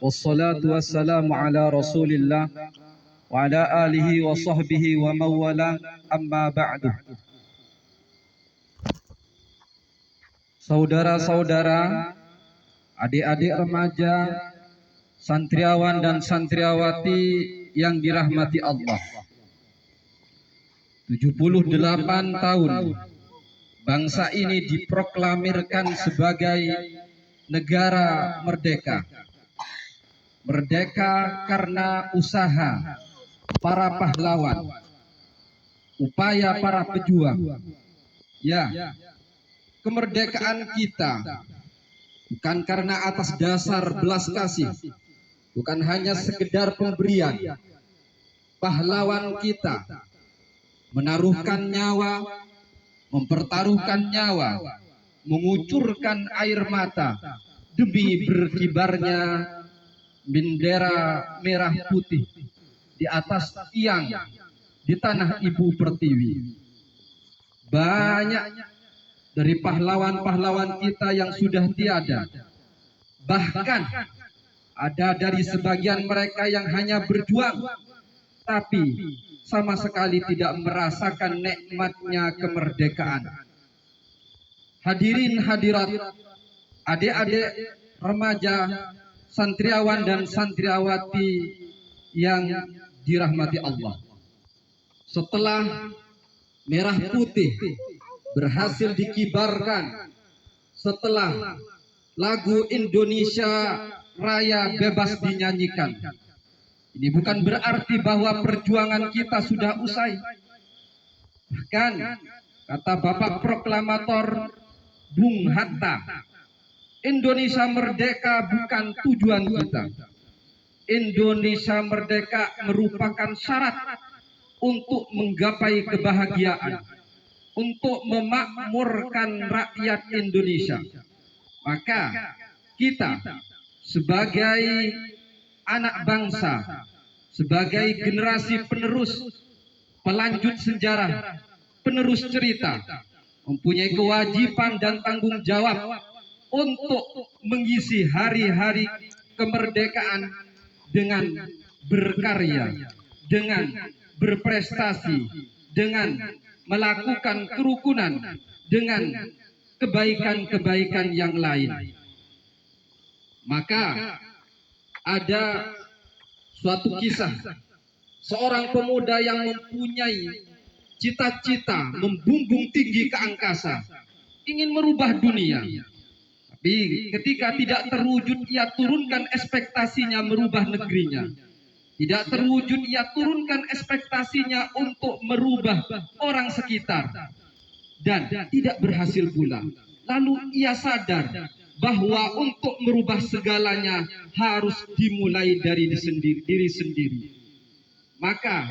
wassalatu wassalamu ala Rasulillah wa ala alihi wa sahbihi wa mawala, amma ba'du. Saudara-saudara, adik-adik remaja, santriawan dan santriawati yang dirahmati Allah. 78 tahun bangsa ini diproklamirkan sebagai negara merdeka. Merdeka karena usaha para pahlawan, upaya para pejuang. Ya, kemerdekaan kita bukan karena atas dasar belas kasih, bukan hanya sekedar pemberian. Pahlawan kita menaruhkan nyawa, mempertaruhkan nyawa, mengucurkan air mata demi berkibarnya bendera merah putih di atas tiang di tanah ibu pertiwi. Banyak dari pahlawan-pahlawan kita yang sudah tiada. Bahkan ada dari sebagian mereka yang hanya berjuang, tapi sama sekali tidak merasakan nikmatnya kemerdekaan. Hadirin hadirat, adik-adik remaja, santriawan dan santriawati yang dirahmati Allah. Setelah merah putih berhasil dikibarkan, setelah lagu Indonesia Raya bebas dinyanyikan, ini bukan berarti bahwa perjuangan kita sudah usai. Bahkan kata Bapak Proklamator Bung Hatta, Indonesia merdeka bukan tujuan kita. Indonesia merdeka merupakan syarat untuk menggapai kebahagiaan, untuk memakmurkan rakyat Indonesia. Maka kita sebagai anak bangsa, sebagai generasi penerus, pelanjut sejarah, penerus cerita, mempunyai kewajiban dan tanggung jawab untuk mengisi hari-hari kemerdekaan dengan berkarya, dengan berprestasi, dengan melakukan kerukunan, dengan kebaikan-kebaikan yang lain. Maka ada suatu kisah seorang pemuda yang mempunyai cita-cita membumbung tinggi ke angkasa, ingin merubah dunia. Tapi ketika tidak terwujud, ia turunkan ekspektasinya merubah negerinya. Tidak terwujud, ia turunkan ekspektasinya untuk merubah orang sekitar. Dan tidak berhasil pula. Lalu ia sadar bahwa untuk merubah segalanya harus dimulai dari diri sendiri. Maka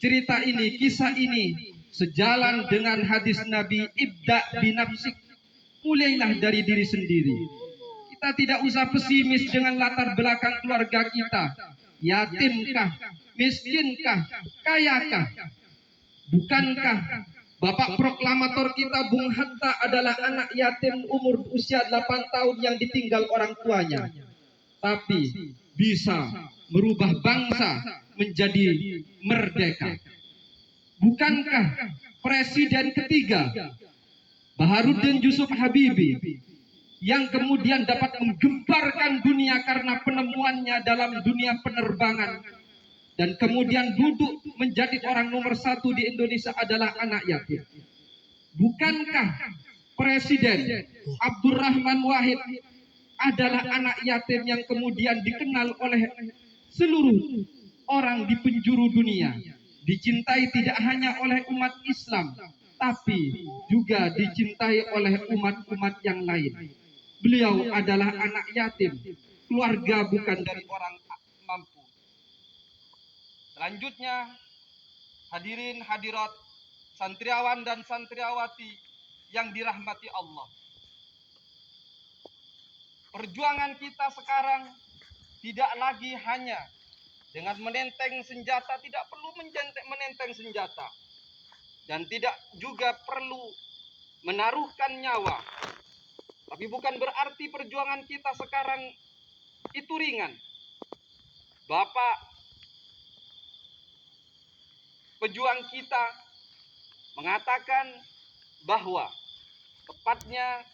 cerita ini, kisah ini sejalan dengan hadis Nabi, ibda binafsik, mulailah dari diri sendiri. Kita tidak usah pesimis dengan latar belakang keluarga kita. Yatimkah, miskinkah, kayakah? Bukankah Bapak Proklamator kita Bung Hatta adalah anak yatim umur usia 8 tahun yang ditinggal orang tuanya, tapi bisa merubah bangsa menjadi merdeka? Bukankah Presiden ketiga Baharudin Yusuf Habibie yang kemudian dapat menggemparkan dunia karena penemuannya dalam dunia penerbangan, dan kemudian duduk menjadi orang nomor 1 di Indonesia adalah anak yatim? Bukankah Presiden Abdurrahman Wahid adalah anak yatim yang kemudian dikenal oleh seluruh orang di penjuru dunia, dicintai tidak hanya oleh umat Islam, tapi juga dicintai oleh umat-umat yang lain? Beliau adalah anak yatim, keluarga bukan dari orang mampu. Selanjutnya, hadirin hadirat, santriawan dan santriawati yang dirahmati Allah. Perjuangan kita sekarang tidak lagi hanya dengan menenteng senjata, tidak perlu menenteng senjata, dan tidak juga perlu menaruhkan nyawa. Tapi bukan berarti perjuangan kita sekarang itu ringan. Bapak pejuang kita mengatakan bahwa tepatnya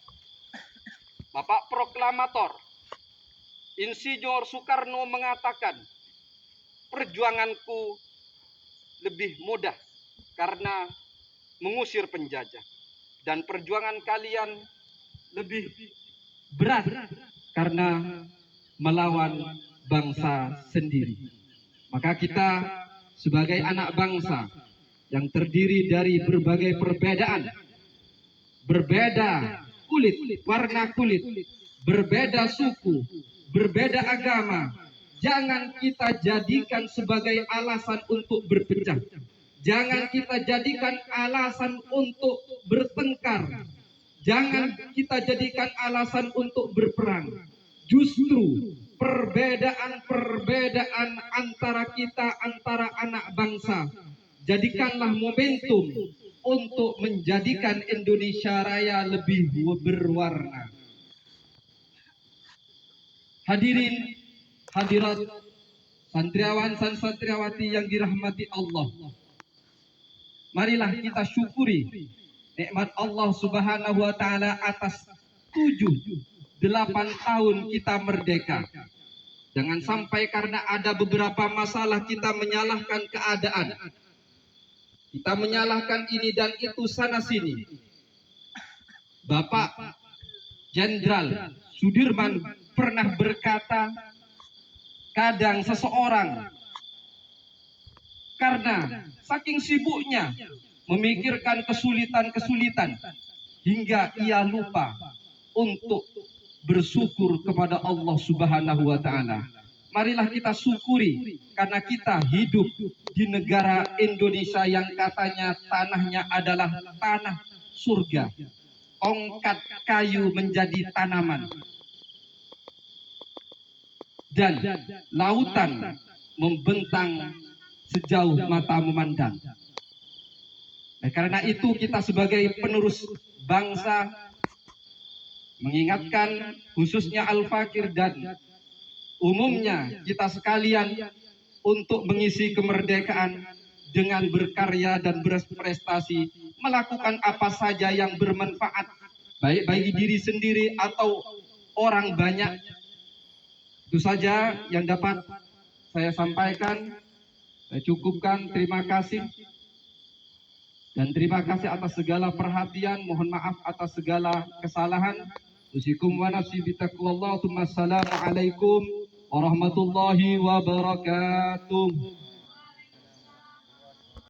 Bapak Proklamator Insinyur Soekarno mengatakan, perjuanganku lebih mudah karena mengusir penjajah, dan perjuangan kalian lebih berat karena melawan bangsa sendiri. Maka kita sebagai anak bangsa yang terdiri dari berbagai perbedaan, berbeda kulit, warna kulit, berbeda suku, berbeda agama, jangan kita jadikan sebagai alasan untuk berpecah. Jangan kita jadikan alasan untuk bertengkar. Jangan kita jadikan alasan untuk berperang. Justru perbedaan-perbedaan antara kita, antara anak bangsa, jadikanlah momentum untuk menjadikan Indonesia Raya lebih berwarna. Hadirin, hadirat, santriawan dan santriawati yang dirahmati Allah. Marilah kita syukuri nikmat Allah Subhanahu wa taala atas 7-8 tahun kita merdeka. Jangan sampai karena ada beberapa masalah kita menyalahkan keadaan. Kita menyalahkan ini dan itu sana sini. Bapak Jenderal Sudirman pernah berkata, kadang seseorang karena saking sibuknya memikirkan kesulitan-kesulitan hingga ia lupa untuk bersyukur kepada Allah Subhanahu wa taala. Marilah kita syukuri karena kita hidup di negara Indonesia yang katanya tanahnya adalah tanah surga. Tongkat kayu menjadi tanaman dan lautan membentang sejauh mata memandang. Karena itu kita sebagai penerus bangsa mengingatkan khususnya Al-Fakir dan umumnya kita sekalian untuk mengisi kemerdekaan dengan berkarya dan berprestasi, melakukan apa saja yang bermanfaat baik bagi diri sendiri atau orang banyak. Itu saja yang dapat saya sampaikan. Saya cukupkan. Terima kasih. Dan terima kasih atas segala perhatian. Mohon maaf atas segala kesalahan. Usikum wa nafsi bitaqwallah. Assalamualaikum warahmatullahi wabarakatuh.